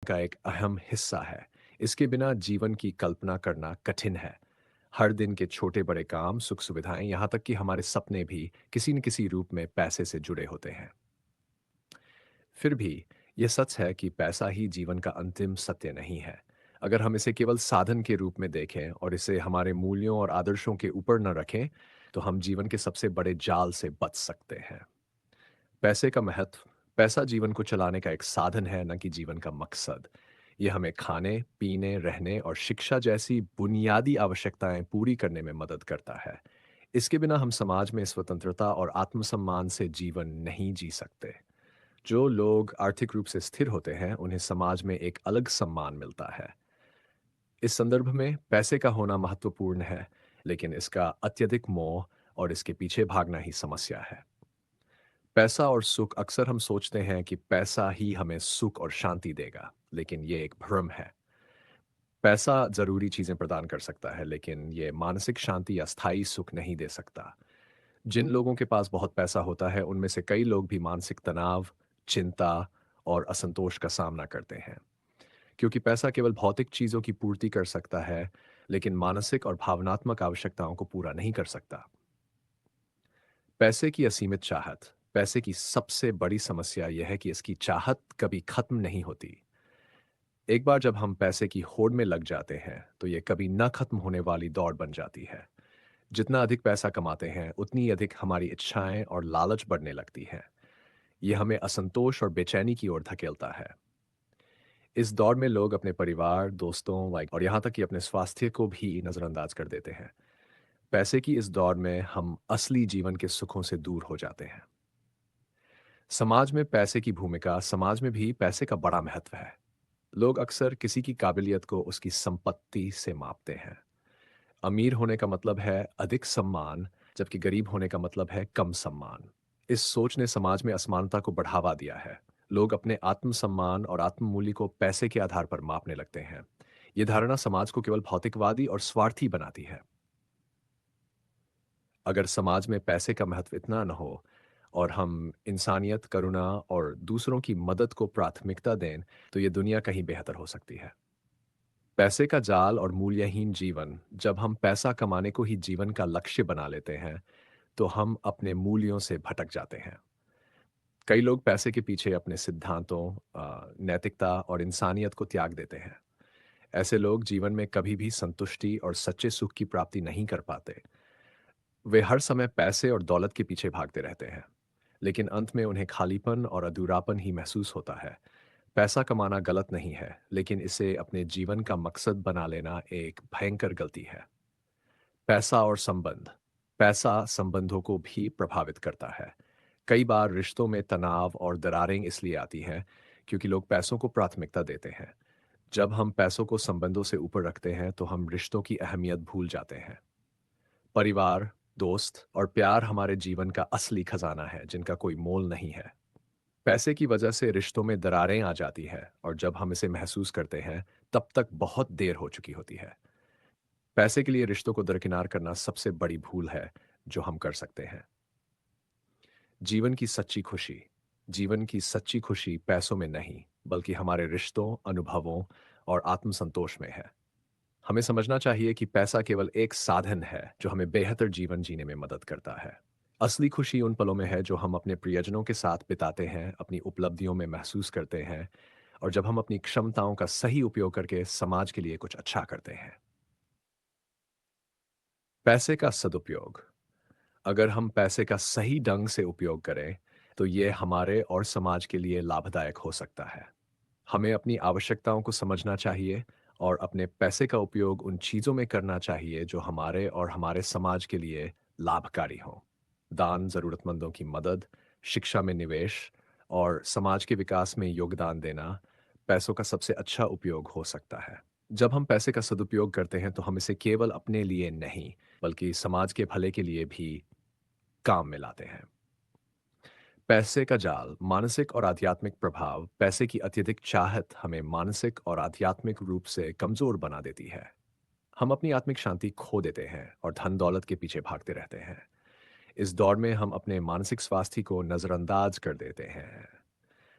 का एक अहम हिस्सा है। इसके बिना जीवन की कल्पना करना कठिन है। हर दिन के छोटे-बड़े काम, सुख-सुविधाएँ, यहाँ तक कि हमारे सपने भी किसी न किसी रूप में पैसे से जुड़े होते हैं। फिर भी ये सच है कि पैसा ही जीवन का अंतिम सत्य नहीं है। अगर हम इसे केवल साधन के रूप में देखें और इसे हमारे मूल्यों और आदर्शों के ऊपर न रखें, तो हम जीवन के सबसे बड़े जाल से बच सकते हैं। पैसे का महत्व। पैसा जीवन को चलाने का एक साधन है, न कि जीवन का मकसद। ये हमें खाने, पीने, रहने और शिक्षा जैसी बुनियादी आवश्यकताएं पूरी करने में मदद करता है। इसके बिना हम समाज में स्वतंत्रता और आत्मसम्मान से जीवन नहीं जी सकते। जो लोग आर्थिक रूप से स्थिर होते हैं, उन्हें समाज में एक अलग सम्मान मिलता है। इस संदर्भ में पैसे का होना महत्वपूर्ण है, लेकिन इसका अत्यधिक मोह और इसके पीछे भागना ही समस्या है। पैसा और सुख। अक्सर हम सोचते हैं कि पैसा ही हमें सुख और शांति देगा, लेकिन ये एक भ्रम है। पैसा जरूरी चीजें प्रदान कर सकता है, लेकिन ये मानसिक शांति या स्थायी सुख नहीं दे सकता। जिन लोगों के पास बहुत पैसा होता है, उनमें से कई लोग भी मानसिक तनाव, चिंता और असंतोष का सामना करते हैं, क्योंकि पैसा केवल भौतिक चीजों की पूर्ति कर सकता है, लेकिन मानसिक और भावनात्मक आवश्यकताओं को पूरा नहीं कर सकता। पैसे की असीमित चाहत। पैसे की सबसे बड़ी समस्या यह है कि इसकी चाहत कभी खत्म नहीं होती। एक बार जब हम पैसे की होड़ में लग जाते हैं, तो ये कभी न खत्म होने वाली दौड़ बन जाती है। जितना अधिक पैसा कमाते हैं, उतनी अधिक हमारी इच्छाएं और लालच बढ़ने लगती है। ये हमें असंतोष और बेचैनी की ओर धकेलता है। इस दौड़ में लोग अपने परिवार, दोस्तों, लाइक और यहाँ तक कि अपने स्वास्थ्य को भी नजरअंदाज कर देते हैं। पैसे की इस दौड़ में हम असली जीवन के सुखों से दूर हो जाते हैं। समाज में पैसे की भूमिका। समाज में भी पैसे का बड़ा महत्व है। लोग अक्सर किसी की काबिलियत को उसकी संपत्ति से मापते हैं। अमीर होने का मतलब है अधिक सम्मान, जबकि गरीब होने का मतलब है कम सम्मान। इस सोच ने समाज में असमानता को बढ़ावा दिया है। लोग अपने आत्मसम्मान और आत्ममूल्य को पैसे के आधार पर मापने लगते हैं। ये धारणा समाज को केवल भौतिकवादी और स्वार्थी बनाती है। अगर समाज में पैसे का महत्व इतना न हो और हम इंसानियत, करुणा और दूसरों की मदद को प्राथमिकता दें, तो ये दुनिया कहीं बेहतर हो सकती है। पैसे का जाल और मूल्यहीन जीवन। जब हम पैसा कमाने को ही जीवन का लक्ष्य बना लेते हैं, तो हम अपने मूल्यों से भटक जाते हैं। कई लोग पैसे के पीछे अपने सिद्धांतों, नैतिकता और इंसानियत को त्याग देते हैं। ऐसे लोग जीवन में कभी भी संतुष्टि और सच्चे सुख की प्राप्ति नहीं कर पाते। वे हर समय पैसे और दौलत के पीछे भागते रहते हैं, लेकिन अंत में उन्हें खालीपन और अधूरापन ही महसूस होता है। पैसा कमाना गलत नहीं है, लेकिन इसे अपने जीवन का मकसद बना लेना एक भयंकर गलती है। पैसा और संबंध। पैसा संबंधों को भी प्रभावित करता है। कई बार रिश्तों में तनाव और दरारें इसलिए आती हैं, क्योंकि लोग पैसों को प्राथमिकता देते हैं। जब हम पैसों को संबंधों से ऊपर रखते हैं, तो हम रिश्तों की अहमियत भूल जाते हैं। परिवार, दोस्त और प्यार हमारे जीवन का असली खजाना है, जिनका कोई मोल नहीं है। पैसे की वजह से रिश्तों में दरारें आ जाती है, और जब हम इसे महसूस करते हैं, तब तक बहुत देर हो चुकी होती है। पैसे के लिए रिश्तों को दरकिनार करना सबसे बड़ी भूल है जो हम कर सकते हैं। जीवन की सच्ची खुशी। जीवन की सच्ची खुशी पैसों में नहीं, बल्कि हमारे रिश्तों, अनुभवों और आत्मसंतोष में है। हमें समझना चाहिए कि पैसा केवल एक साधन है जो हमें बेहतर जीवन जीने में मदद करता है। असली खुशी उन पलों में है जो हम अपने प्रियजनों के साथ बिताते हैं, अपनी उपलब्धियों में महसूस करते हैं, और जब हम अपनी क्षमताओं का सही उपयोग करके समाज के लिए कुछ अच्छा करते हैं। पैसे का सदुपयोग। अगर हम पैसे का सही ढंग से उपयोग करें, तो ये हमारे और समाज के लिए लाभदायक हो सकता है। हमें अपनी आवश्यकताओं को समझना चाहिए और अपने पैसे का उपयोग उन चीज़ों में करना चाहिए जो हमारे और हमारे समाज के लिए लाभकारी हों। दान, ज़रूरतमंदों की मदद, शिक्षा में निवेश और समाज के विकास में योगदान देना पैसों का सबसे अच्छा उपयोग हो सकता है। जब हम पैसे का सदुपयोग करते हैं, तो हम इसे केवल अपने लिए नहीं, बल्कि समाज के भले के लिए भी काम में लाते हैं। पैसे का जाल। मानसिक और आध्यात्मिक प्रभाव। पैसे की अत्यधिक चाहत हमें मानसिक और आध्यात्मिक रूप से कमजोर बना देती है। हम अपनी आत्मिक शांति खो देते हैं और धन दौलत के पीछे भागते रहते हैं। इस दौड़ में हम अपने मानसिक स्वास्थ्य को नजरअंदाज कर देते हैं।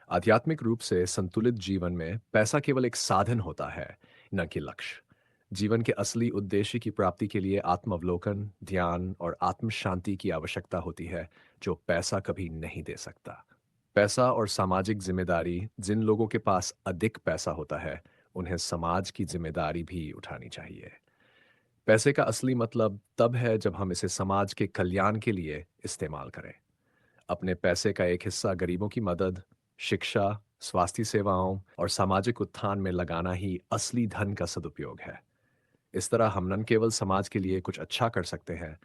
आध्यात्मिक रूप से संतुलित जीवन में पैसा केवल एक साधन होता है, न कि लक्ष्य। जीवन के असली उद्देश्य की प्राप्ति के लिए आत्मावलोकन, ध्यान और आत्म शांति की आवश्यकता होती है, जो पैसा कभी नहीं दे सकता। पैसा और सामाजिक जिम्मेदारी, जिन लोगों के पास अधिक पैसा होता है, उन्हें समाज की जिम्मेदारी भी उठानी चाहिए। पैसे का असली मतलब तब है जब हम इसे समाज के कल्याण के लिए इस्तेमाल करें। अपने पैसे का एक हिस्सा गरीबों की मदद, शिक्षा, स्वास्थ्य सेवाओं और सामाजिक उत्थान में लगाना ही असली धन का सदुपयोग है। इस तरह हम न केवल समाज के लिए कुछ अच्छा कर सकते हैं,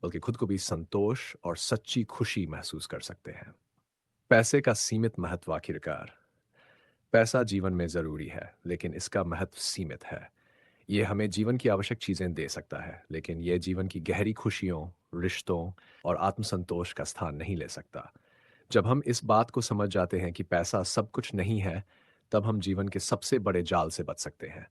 बल्कि खुद को भी संतोष और सच्ची खुशी महसूस कर सकते हैं। पैसे का सीमित महत्व आखिरकार, पैसा जीवन में जरूरी है, लेकिन इसका महत्व सीमित है। ये हमें जीवन की आवश्यक चीजें दे सकता है, लेकिन ये जीवन की गहरी खुशियों, रिश्तों और आत्मसंतोष का स्थान नहीं ले सकता। जब हम इस बात को समझ जाते हैं कि पैसा सब कुछ नहीं है, तब हम जीवन के सबसे बड़े जाल से बच सकते हैं।